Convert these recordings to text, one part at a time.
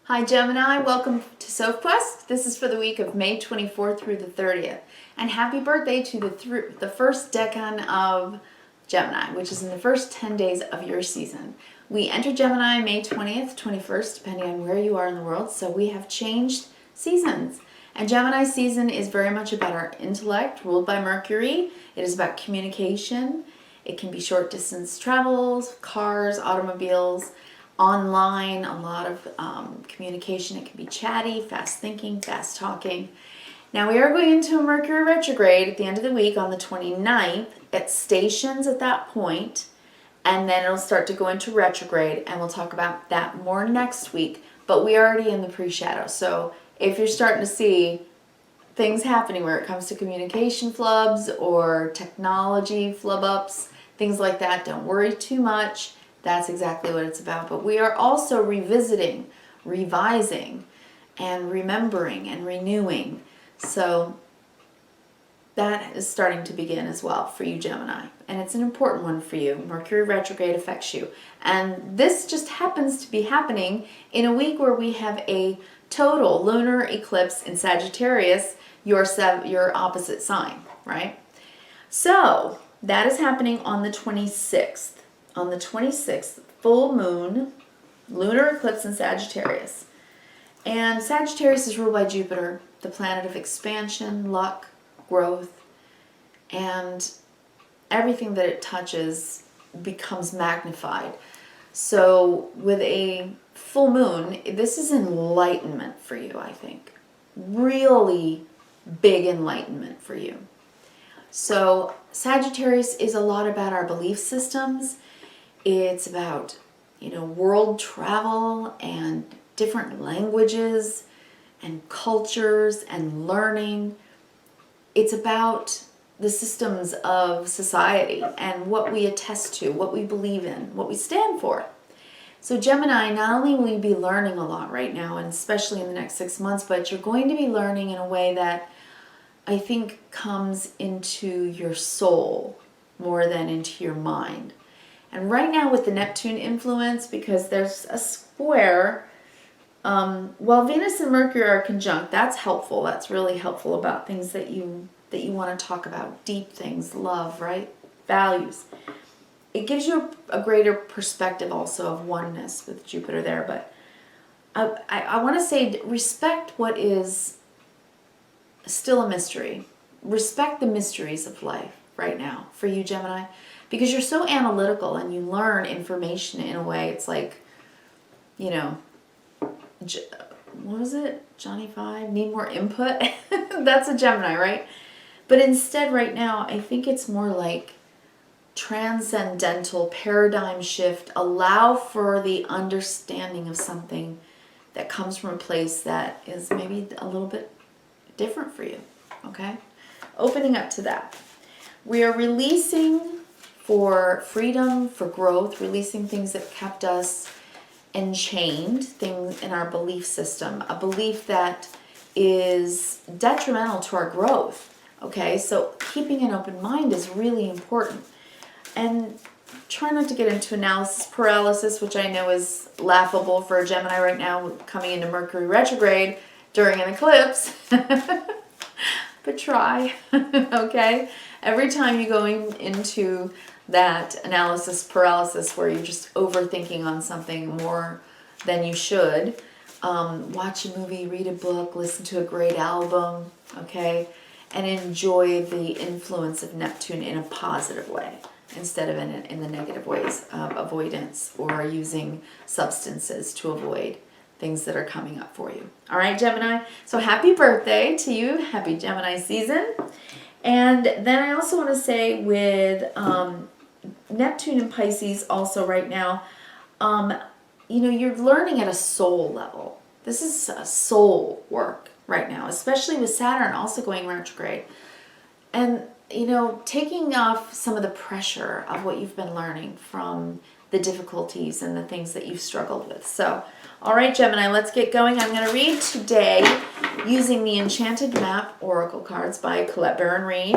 Hi Gemini, welcome to Sophquest. This is for the week of May 24th through the 30th. And happy birthday to the first decan of Gemini, which is in the first 10 days of your season. We enter Gemini May 20th, 21st, depending on where you are in the world, so we have changed seasons. And Gemini season is very much about our intellect, ruled by Mercury. It is about communication. It can be short distance travels, cars, automobiles, online, a lot of communication. It can be chatty, fast thinking, fast talking. Now we are going into a Mercury retrograde at the end of the week on the 29th. It stations at that point, and then it'll start to go into retrograde, and we'll talk about that more next week. But we're already in the pre-shadow, so if you're starting to see things happening where it comes to communication flubs or technology flub-ups, things like that, don't worry too much. That's exactly what it's about. But we are also revisiting, revising, and remembering and renewing. So that is starting to begin as well for you, Gemini. And it's an important one for you. Mercury retrograde affects you. And this just happens to be happening in a week where we have a total lunar eclipse in Sagittarius, your opposite sign, right? So that is happening on the 26th. On the 26th, full moon, lunar eclipse in Sagittarius. And Sagittarius is ruled by Jupiter, the planet of expansion, luck, growth, and everything that it touches becomes magnified. So with a full moon, this is enlightenment for you, I think. Really big enlightenment for you. So Sagittarius is a lot about our belief systems. It's about, world travel and different languages and cultures and learning. It's about the systems of society and what we attest to, what we believe in, what we stand for. So Gemini, not only will you be learning a lot right now, and especially in the next 6 months, but you're going to be learning in a way that I think comes into your soul more than into your mind. And right now with the Neptune influence, because there's a square, while Venus and Mercury are conjunct, that's helpful. That's really helpful about things that you want to talk about, deep things, love, right? Values. It gives you a greater perspective also of oneness with Jupiter there. But I want to say respect what is still a mystery. Respect the mysteries of life right now for you, Gemini. Because you're so analytical and you learn information in a way, it's like, what was it? Johnny 5, need more input? That's a Gemini, right? But instead right now, I think it's more like transcendental paradigm shift. Allow for the understanding of something that comes from a place that is maybe a little bit different for you, okay? Opening up to that. We are releasing for freedom, for growth, releasing things that kept us enchained, things in our belief system, a belief that is detrimental to our growth, okay? So keeping an open mind is really important. And try not to get into analysis paralysis, which I know is laughable for a Gemini right now, coming into Mercury retrograde during an eclipse. But try, okay? Every time you're going into that analysis paralysis where you're just overthinking on something more than you should, watch a movie, read a book, listen to a great album, okay? And enjoy the influence of Neptune in a positive way instead of in the negative ways of avoidance or using substances to avoid things that are coming up for you. All right, Gemini? So happy birthday to you. Happy Gemini season. And then I also want to say with Neptune and Pisces also right now, you're learning at a soul level. This is a soul work right now, especially with Saturn also going retrograde. And, taking off some of the pressure of what you've been learning from the difficulties and the things that you've struggled with. So, all right, Gemini, let's get going. I'm going to read today using the Enchanted Map Oracle cards by Colette Baron-Reid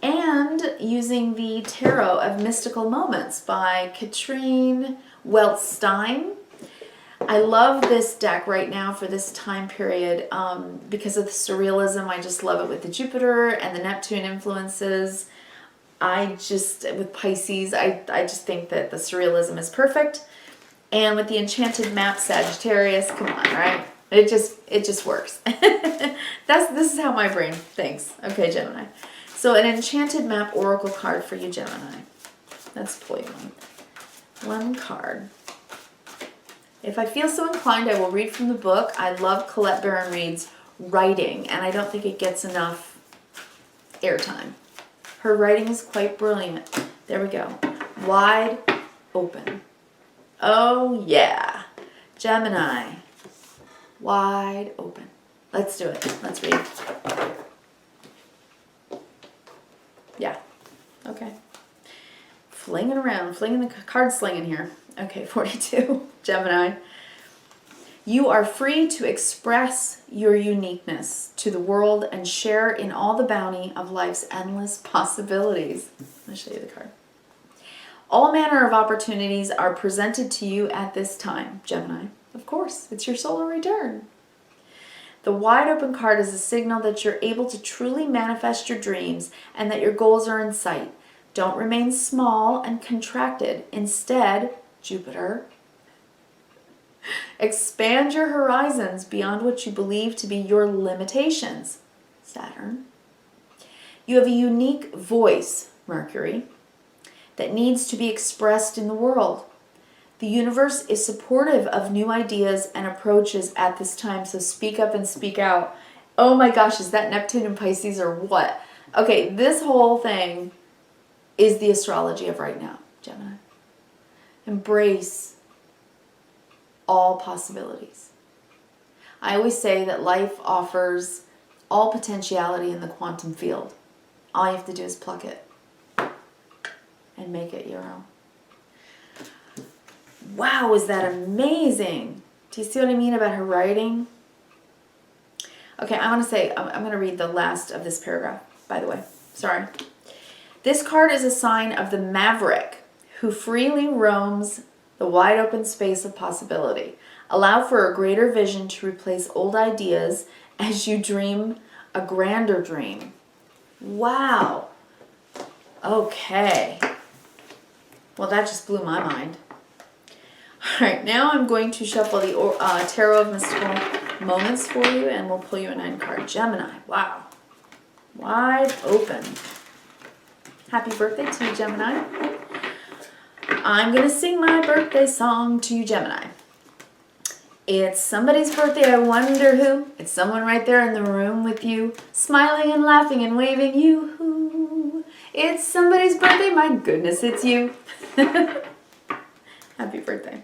and using the Tarot of Mystical Moments by Katrine Weltstein. I love this deck right now for this time period because of the surrealism. I just love it with the Jupiter and the Neptune influences. With Pisces, I just think that the surrealism is perfect. And with the enchanted map Sagittarius, come on, right? It just works. This is how my brain thinks. Okay, Gemini. So an enchanted map oracle card for you, Gemini. Let's pull you one card. If I feel so inclined, I will read from the book. I love Colette Baron Reid's writing, and I don't think it gets enough airtime. Her writing is quite brilliant. There we go. Wide open. Oh, yeah. Gemini. Wide open. Let's do it. Let's read. Yeah. Okay. Flinging around. Flinging the card slinging here. Okay, 42. Gemini. You are free to express your uniqueness to the world and share in all the bounty of life's endless possibilities. I'll show you the card. All manner of opportunities are presented to you at this time, Gemini. Of course, it's your solar return. The wide open card is a signal that you're able to truly manifest your dreams and that your goals are in sight. Don't remain small and contracted. Instead, Jupiter, expand your horizons beyond what you believe to be your limitations, Saturn. You have a unique voice, Mercury, that needs to be expressed in the world. The universe is supportive of new ideas and approaches at this time, so speak up and speak out. Oh my gosh, is that Neptune and Pisces or what? Okay, this whole thing is the astrology of right now, Gemini. Embrace all possibilities. I always say that life offers all potentiality in the quantum field. All you have to do is pluck it and make it your own. Wow, is that amazing? Do you see what I mean about her writing? Okay, I'm going to read the last of this paragraph, by the way. Sorry. This card is a sign of the maverick who freely roams the wide open space of possibility. Allow for a greater vision to replace old ideas as you dream a grander dream. Wow. Okay. Well, that just blew my mind. All right, now I'm going to shuffle the Tarot of Mystical Moments for you, and we'll pull you a 9-card. Gemini. Wow. Wide open. Happy birthday to you, Gemini. I'm going to sing my birthday song to you, Gemini. It's somebody's birthday, I wonder who. It's someone right there in the room with you, smiling and laughing and waving you. It's somebody's birthday, my goodness, it's you. Happy birthday.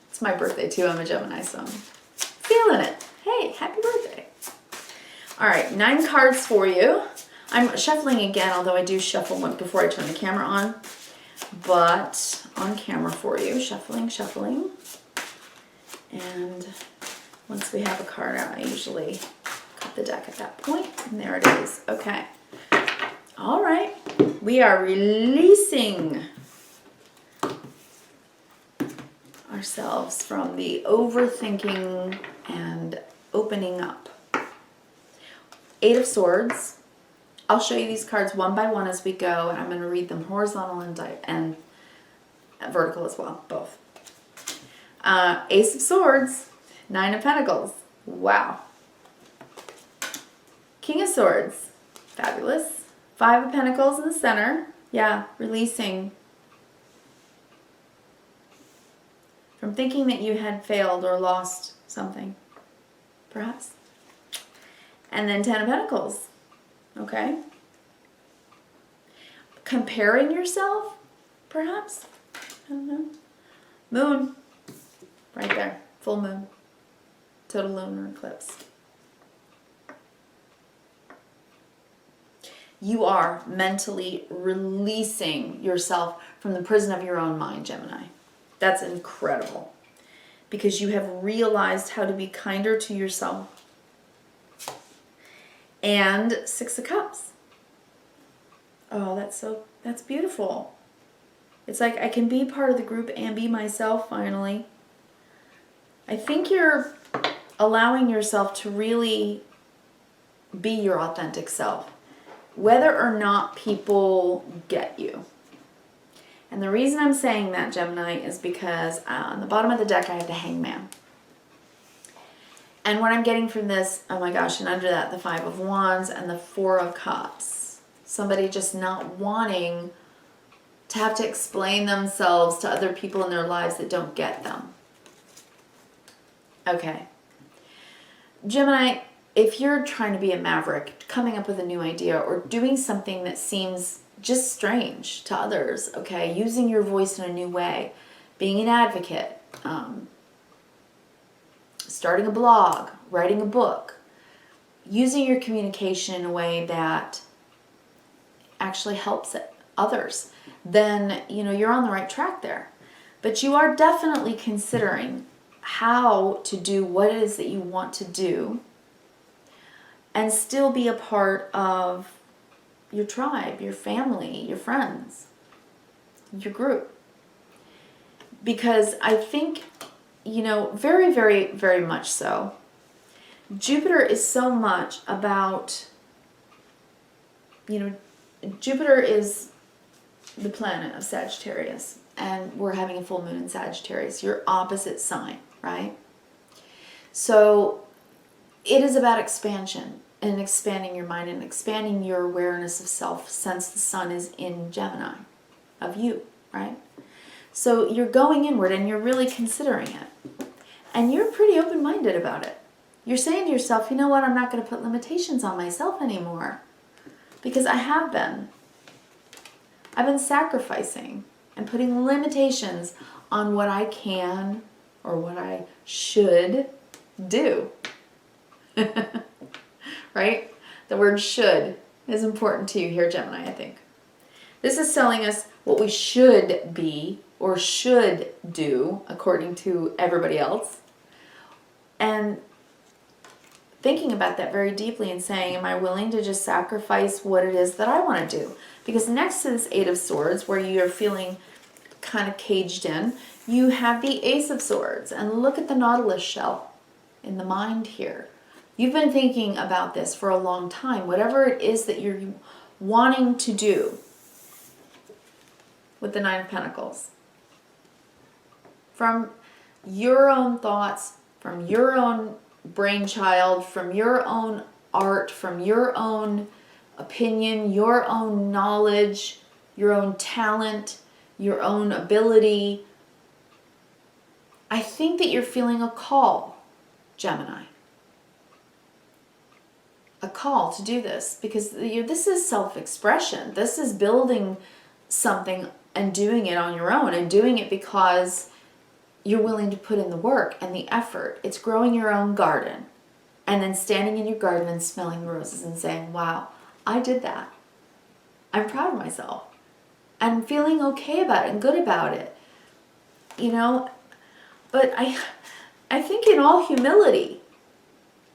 It's my birthday too, I'm a Gemini, so I'm feeling it. Hey, happy birthday. All right, 9 cards for you. I'm shuffling again, although I do shuffle one before I turn the camera on. But on camera for you, shuffling. And once we have a card out, I usually cut the deck at that point. And there it is. Okay. All right. We are releasing ourselves from the overthinking and opening up. 8 of Swords. I'll show you these cards one by one as we go, and I'm going to read them horizontal and vertical as well, both. Ace of Swords, 9 of Pentacles. Wow. King of Swords, fabulous. 5 of Pentacles in the center. Yeah, releasing from thinking that you had failed or lost something, perhaps. And then 10 of Pentacles. Okay. Comparing yourself, perhaps? I don't know. Moon. Right there. Full moon. Total lunar eclipse. You are mentally releasing yourself from the prison of your own mind, Gemini. That's incredible. Because you have realized how to be kinder to yourself. And 6 of Cups. Oh, that's beautiful. It's like I can be part of the group and be myself finally. I think you're allowing yourself to really be your authentic self, whether or not people get you. And the reason I'm saying that, Gemini, is because on the bottom of the deck I have the Hangman. And what I'm getting from this, oh my gosh, and under that, the Five of Wands and the Four of Cups. Somebody just not wanting to have to explain themselves to other people in their lives that don't get them. Okay. Gemini, if you're trying to be a maverick, coming up with a new idea or doing something that seems just strange to others, okay, using your voice in a new way, being an advocate, starting a blog, writing a book, using your communication in a way that actually helps others, then, you know, you're on the right track there. But you are definitely considering how to do what it is that you want to do and still be a part of your tribe, your family, your friends, your group. Because I think, you know, very, very, very much so, Jupiter is so much about, you know, Jupiter is the planet of Sagittarius, and we're having a full moon in Sagittarius, your opposite sign, right? So it is about expansion and expanding your mind and expanding your awareness of self, since the sun is in Gemini of you, right? So you're going inward and you're really considering it. And you're pretty open-minded about it. You're saying to yourself, you know what, I'm not going to put limitations on myself anymore. Because I have been. I've been sacrificing and putting limitations on what I can or what I should do. Right? The word should is important to you here, Gemini, I think. This is telling us what we should be or should do according to everybody else. And thinking about that very deeply and saying, am I willing to just sacrifice what it is that I want to do? Because next to this Eight of Swords, where you're feeling kind of caged in, you have the Ace of Swords. And look at the Nautilus shell in the mind here. You've been thinking about this for a long time. Whatever it is that you're wanting to do with the Nine of Pentacles. From your own thoughts, from your own brainchild, from your own art, from your own opinion, your own knowledge, your own talent, your own ability. I think that you're feeling a call, Gemini. A call to do this, because this is self-expression. This is building something and doing it on your own, and doing it because you're willing to put in the work and the effort. It's growing your own garden, and then standing in your garden and smelling the roses and saying, wow, I did that. I'm proud of myself. I'm feeling okay about it and good about it. You know, but I think in all humility,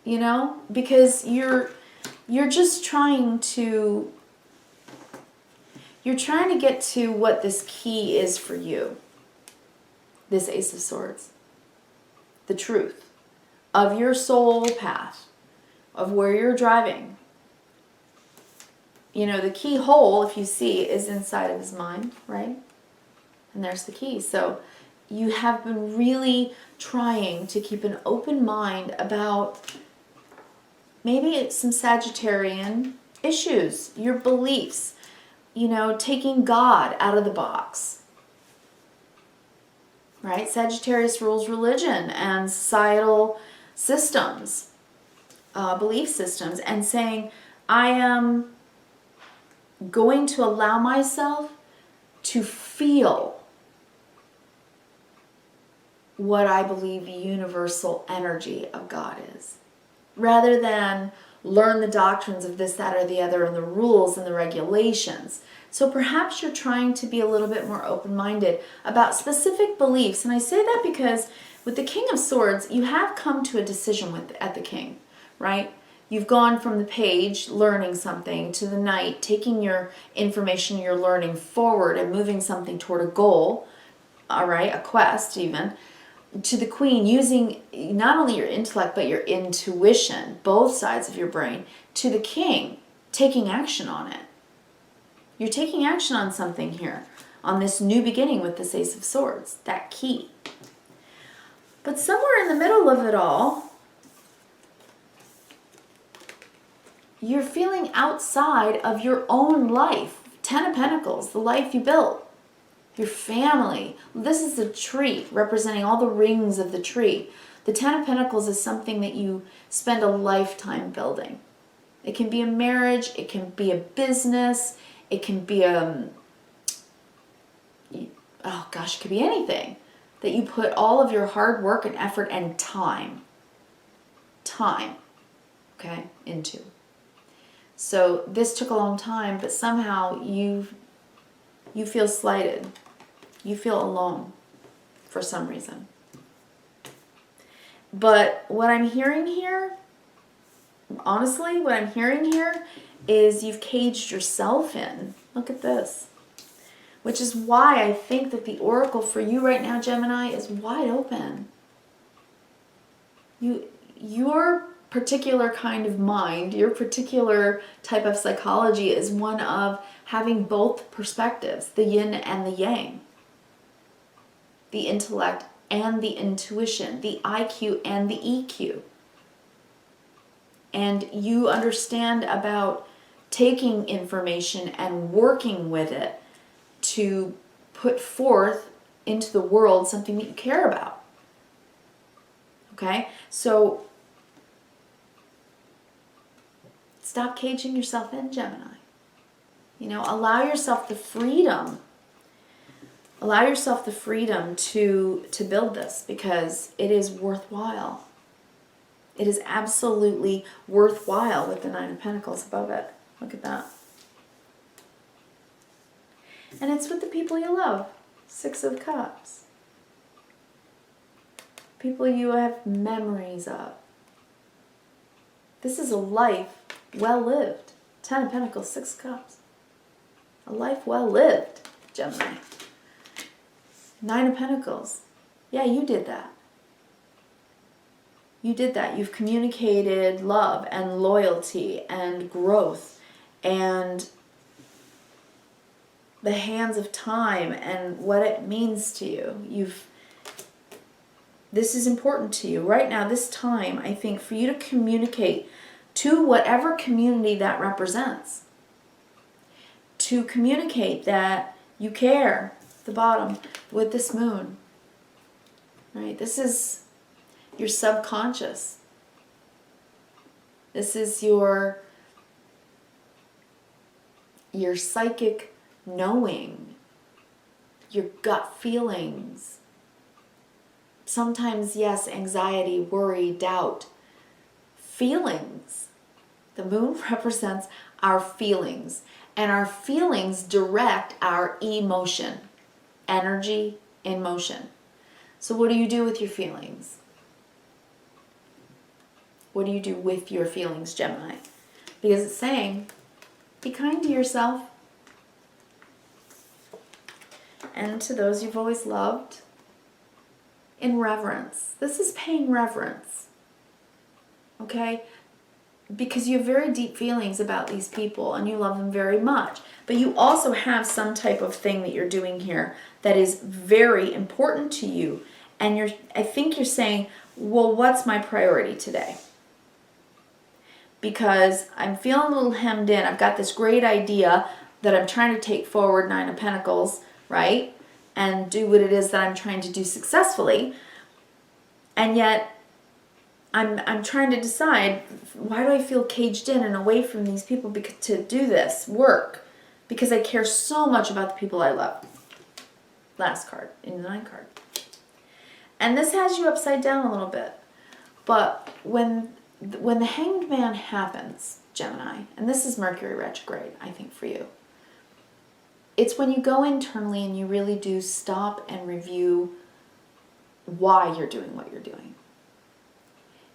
you know, because you're just trying to get to what this key is for you. This Ace of Swords. The truth of your soul path, of where you're driving. You know, the keyhole, if you see, is inside of his mind, right? And there's the key. So you have been really trying to keep an open mind about maybe it's some Sagittarian issues, your beliefs, you know, taking God out of the box. Right? Sagittarius rules religion and societal systems, belief systems, and saying, I am going to allow myself to feel what I believe the universal energy of God is, rather than learn the doctrines of this, that, or the other, and the rules and the regulations. So perhaps you're trying to be a little bit more open-minded about specific beliefs. And I say that because with the King of Swords, you have come to a decision at the King, right? You've gone from the page, learning something, to the knight, taking your information you're learning forward and moving something toward a goal, all right, a quest even, to the queen, using not only your intellect but your intuition, both sides of your brain, to the king, taking action on it. You're taking action on something here, on this new beginning with this Ace of Swords, that key. But somewhere in the middle of it all, you're feeling outside of your own life. Ten of Pentacles, the life you built, your family. This is the tree, representing all the rings of the tree. The Ten of Pentacles is something that you spend a lifetime building. It can be a marriage, it can be a business, it can be oh gosh, it could be anything that you put all of your hard work and effort and time, okay, into. So this took a long time, but somehow you feel slighted. You feel alone for some reason. But what I'm hearing here, honestly, what I'm hearing here is you've caged yourself in. Look at this. Which is why I think that the oracle for you right now, Gemini, is wide open. Your particular kind of mind, your particular type of psychology is one of having both perspectives, the yin and the yang. The intellect and the intuition, the IQ and the EQ. And you understand about taking information and working with it to put forth into the world something that you care about. Okay? So stop caging yourself in, Gemini. You know, allow yourself the freedom. Allow yourself the freedom to build this, because it is worthwhile. It is absolutely worthwhile with the Nine of Pentacles above it. Look at that. And it's with the people you love. Six of Cups. People you have memories of. This is a life well lived. Ten of Pentacles, Six of Cups. A life well lived, Gemini. Nine of Pentacles. Yeah, you did that. You did that. You've communicated love and loyalty and growth and the hands of time and what it means to you. This is important to you. Right now, this time, I think, for you to communicate to whatever community that represents. To communicate that you care, the bottom, with this moon. Right? This is your subconscious. This is your psychic knowing, your gut feelings. Sometimes, yes, anxiety, worry, doubt. Feelings. The moon represents our feelings, and our feelings direct our emotion, energy in motion. So what do you do with your feelings? What do you do with your feelings, Gemini? Because it's saying, be kind to yourself. And to those you've always loved, in reverence. This is paying reverence. Okay? Because you have very deep feelings about these people and you love them very much. But you also have some type of thing that you're doing here that is very important to you. And I think you're saying, well, what's my priority today? Because I'm feeling a little hemmed in. I've got this great idea that I'm trying to take forward, Nine of Pentacles, right? And do what it is that I'm trying to do successfully. And yet, I'm trying to decide, why do I feel caged in and away from these people to do this work? Because I care so much about the people I love. Last card, in the 9 card. And this has you upside down a little bit. But when the Hanged Man happens, Gemini, and this is Mercury retrograde, I think, for you. It's when you go internally and you really do stop and review why you're doing what you're doing.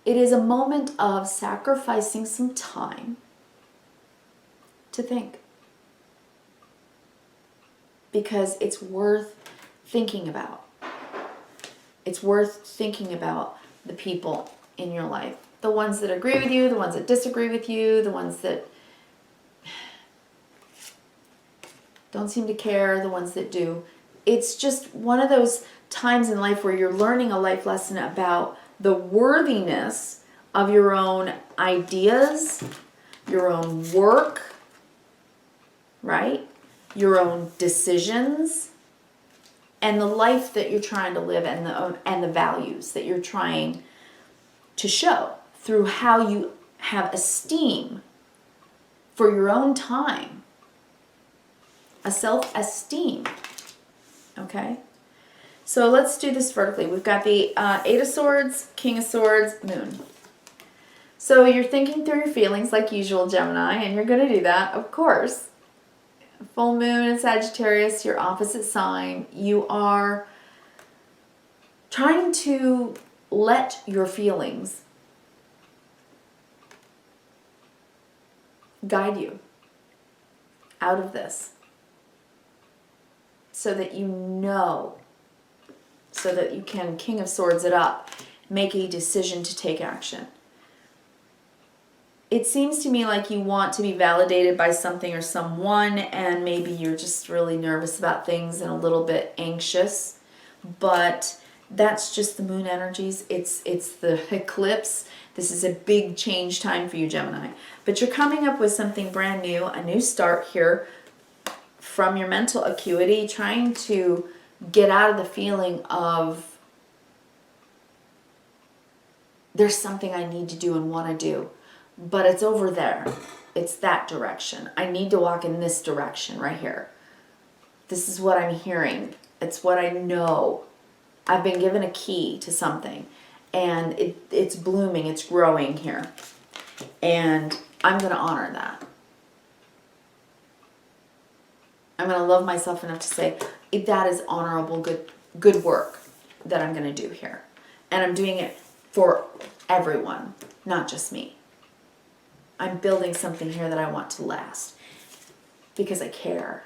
It is a moment of sacrificing some time to think. Because it's worth thinking about. It's worth thinking about the people in your life. The ones that agree with you, the ones that disagree with you, the ones that don't seem to care, the ones that do. It's just one of those times in life where you're learning a life lesson about the worthiness of your own ideas, your own work, right? Your own decisions, and the life that you're trying to live, and the values that you're trying to show through how you have esteem for your own time, a self-esteem. Okay, so let's do this vertically. We've got the Eight of Swords, King of Swords, Moon. So you're thinking through your feelings like usual, Gemini, and you're going to do that, of course. Full moon in Sagittarius, your opposite sign. You are trying to let your feelings guide you out of this so that you know, so that you can King of Swords it up, make a decision to take action. It seems to me like you want to be validated by something or someone, and maybe you're just really nervous about things and a little bit anxious, but that's just the moon energies. It's the eclipse. This is a big change time for you, Gemini. But you're coming up with something brand new, a new start here from your mental acuity, trying to get out of the feeling of there's something I need to do and want to do. But it's over there. It's that direction. I need to walk in this direction right here. This is what I'm hearing. It's what I know. I've been given a key to something. And it's blooming. It's growing here. And I'm going to honor that. I'm going to love myself enough to say, that is honorable, good work that I'm going to do here. And I'm doing it for everyone, not just me. I'm building something here that I want to last because I care.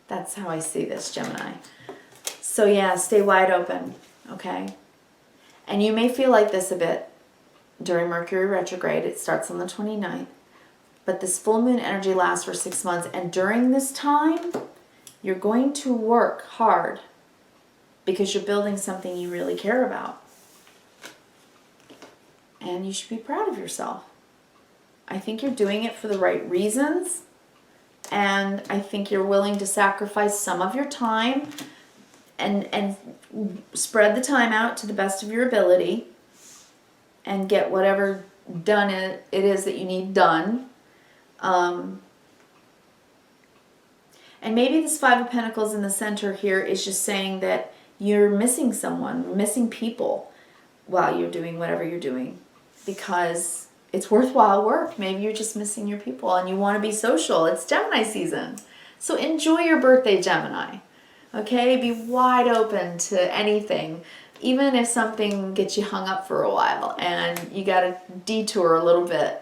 That's how I see this, Gemini. So yeah, stay wide open, okay? And you may feel like this a bit during Mercury retrograde. It starts on the 29th. But this full moon energy lasts for 6 months. And during this time, you're going to work hard because you're building something you really care about. And you should be proud of yourself. I think you're doing it for the right reasons, and I think you're willing to sacrifice some of your time and spread the time out to the best of your ability and get whatever done it is that you need done. And maybe this Five of Pentacles in the center here is just saying that you're missing someone, missing people while you're doing whatever you're doing, because it's worthwhile work. Maybe you're just missing your people and you want to be social. It's Gemini season. So enjoy your birthday, Gemini. Okay? Be wide open to anything. Even if something gets you hung up for a while and you got to detour a little bit.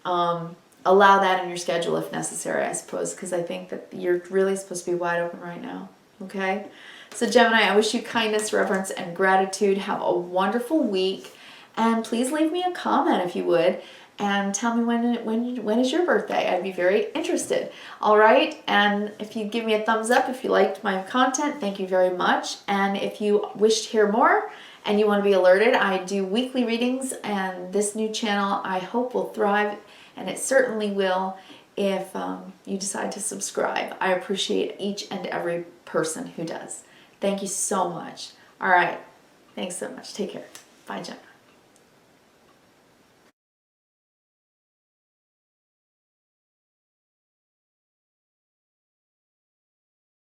Allow that in your schedule if necessary, I suppose, because I think that you're really supposed to be wide open right now. Okay? So Gemini, I wish you kindness, reverence, and gratitude. Have a wonderful week. And please leave me a comment if you would, and tell me when is your birthday. I'd be very interested. All right, and if you give me a thumbs up if you liked my content, thank you very much. And if you wish to hear more and you want to be alerted, I do weekly readings, and this new channel I hope will thrive, and it certainly will if you decide to subscribe. I appreciate each and every person who does. Thank you so much. All right, thanks so much. Take care. Bye, Gemini.